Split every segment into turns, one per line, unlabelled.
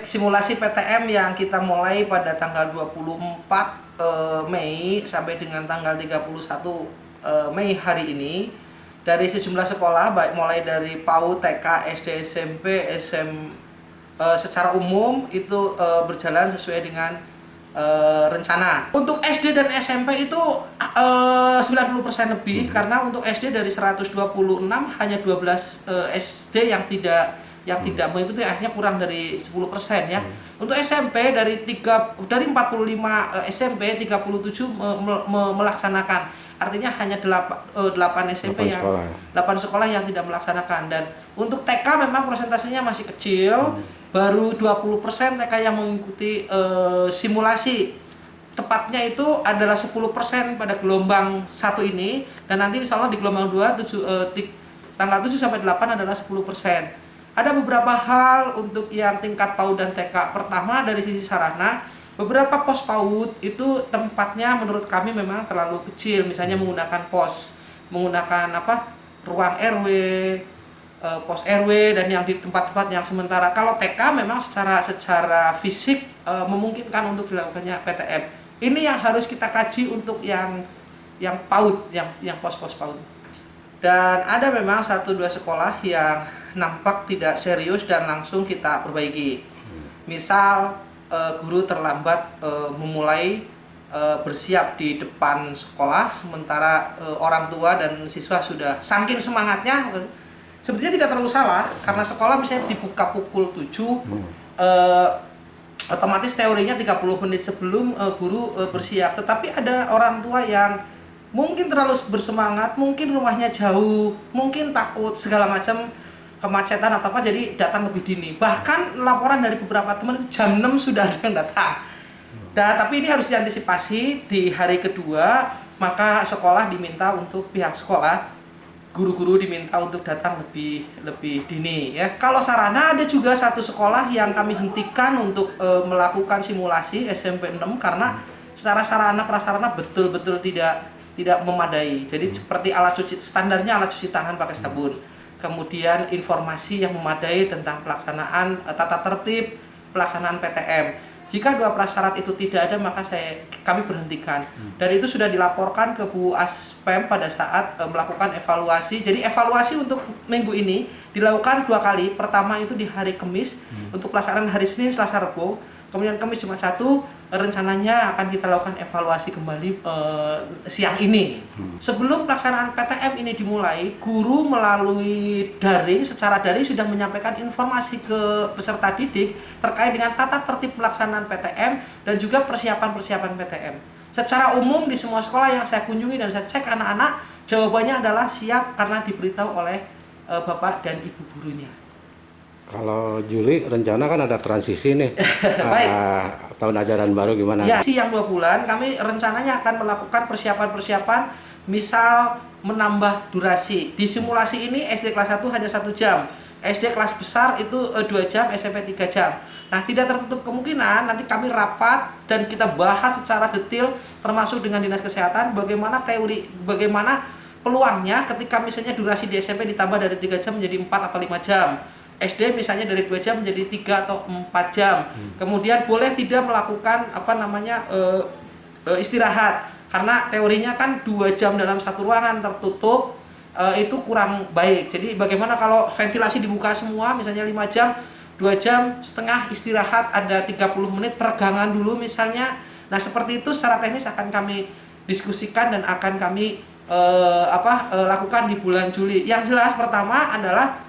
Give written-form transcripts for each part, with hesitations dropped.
simulasi PTM yang kita mulai pada tanggal 24 Mei sampai dengan tanggal 31 Mei hari ini dari sejumlah sekolah, baik mulai dari PAUD, TK, SD, SMP, secara umum itu berjalan sesuai dengan rencana. Untuk SD dan SMP itu 90% lebih, karena untuk SD dari 126 hanya 12 SD yang tidak mengikuti, akhirnya kurang dari 10% ya. Untuk SMP dari 45 SMP 37 melaksanakan. Artinya hanya 8 SMP 8 sekolah yang tidak melaksanakan. Dan untuk TK memang persentasenya masih kecil, baru 20% TK yang mengikuti simulasi. Tepatnya itu adalah 10% pada gelombang 1 ini, dan nanti insya Allah di gelombang 2 tanggal 7 sampai 8 adalah 10%. Ada beberapa hal untuk yang tingkat PAUD dan TK. Pertama, dari sisi sarana, beberapa pos PAUD itu tempatnya menurut kami memang terlalu kecil. Misalnya menggunakan ruang RW, pos RW, dan yang di tempat-tempat yang sementara. Kalau TK memang secara fisik memungkinkan untuk dilakukannya PTM. Ini yang harus kita kaji untuk yang PAUD, yang pos-pos PAUD. Dan ada memang 1-2 sekolah yang nampak tidak serius dan langsung kita perbaiki. Misal guru terlambat memulai bersiap di depan sekolah, sementara orang tua dan siswa sudah saking semangatnya. Sebenarnya tidak terlalu salah, karena sekolah misalnya dibuka pukul 7, otomatis teorinya 30 menit sebelum guru bersiap. Tetapi ada orang tua yang mungkin terlalu bersemangat, mungkin rumahnya jauh, mungkin takut segala macam, kemacetan atau apa, jadi datang lebih dini. Bahkan laporan dari beberapa teman itu jam 6 sudah ada yang datang. Tapi ini harus diantisipasi. Di hari kedua, maka sekolah diminta untuk pihak sekolah, guru-guru diminta untuk datang lebih dini ya. Kalau sarana, ada juga 1 sekolah yang kami hentikan untuk melakukan simulasi SMP 6 karena secara sarana prasarana betul-betul tidak memadai. Jadi seperti standarnya alat cuci tangan pakai sabun. Kemudian informasi yang memadai tentang pelaksanaan tata tertib pelaksanaan PTM. Jika 2 prasyarat itu tidak ada, maka kami berhentikan. Dan itu sudah dilaporkan ke Bu Aspem pada saat melakukan evaluasi. Jadi evaluasi untuk minggu ini dilakukan 2 kali. Pertama itu di hari Kamis untuk pelaksanaan hari Senin, Selasa, Rabu. Kemudian Kamis, Jumat, Sabtu rencananya akan kita lakukan evaluasi kembali siang ini. Sebelum pelaksanaan PTM ini dimulai, guru melalui secara daring sudah menyampaikan informasi ke peserta didik terkait dengan tata tertib pelaksanaan PTM dan juga persiapan PTM. Secara umum di semua sekolah yang saya kunjungi dan saya cek anak-anak, jawabannya adalah siap karena diberitahu oleh bapak dan ibu gurunya.
Kalau Juli rencana kan ada transisi nih.
Baik.
Tahun ajaran baru gimana?
Ya, yang 2 bulan kami rencananya akan melakukan persiapan, misal menambah durasi. Di simulasi ini SD kelas 1 hanya 1 jam, SD kelas besar itu 2 jam, SMP 3 jam. Nah, tidak tertutup kemungkinan nanti kami rapat dan kita bahas secara detail termasuk dengan Dinas Kesehatan bagaimana peluangnya ketika misalnya durasi di SMP ditambah dari 3 jam menjadi 4 atau 5 jam. SD misalnya dari 2 jam menjadi 3 atau 4 jam. Kemudian boleh tidak melakukan istirahat, karena teorinya kan 2 jam dalam satu ruangan tertutup itu kurang baik. Jadi bagaimana kalau ventilasi dibuka semua, misalnya 5 jam, 2 jam setengah istirahat, ada 30 menit peregangan dulu misalnya. Nah, seperti itu secara teknis akan kami diskusikan dan akan kami lakukan di bulan Juli. Yang jelas pertama adalah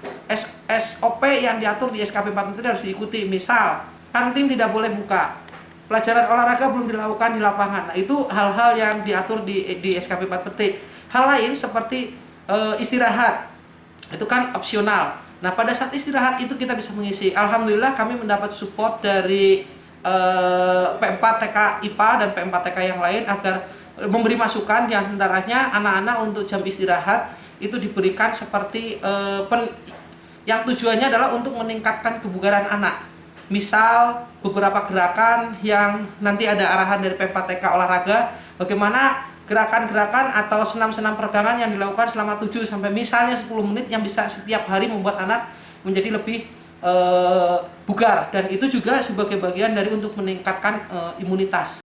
SOP yang diatur di SKP 4 Menteri harus diikuti. Misal, kantin tidak boleh buka, pelajaran olahraga belum dilakukan di lapangan. Nah, itu hal-hal yang diatur di SKP 4 Menteri. Hal lain seperti istirahat, itu kan opsional. Nah, pada saat istirahat itu kita bisa mengisi. Alhamdulillah kami mendapat support dari P4 TK IPA dan P4 TK yang lain agar memberi masukan, di antaranya anak-anak untuk jam istirahat itu diberikan seperti yang tujuannya adalah untuk meningkatkan kebugaran anak. Misal beberapa gerakan yang nanti ada arahan dari P4 TK olahraga, bagaimana gerakan-gerakan atau senam-senam peregangan yang dilakukan selama 7 sampai misalnya 10 menit yang bisa setiap hari membuat anak menjadi lebih bugar, dan itu juga sebagai bagian dari untuk meningkatkan imunitas.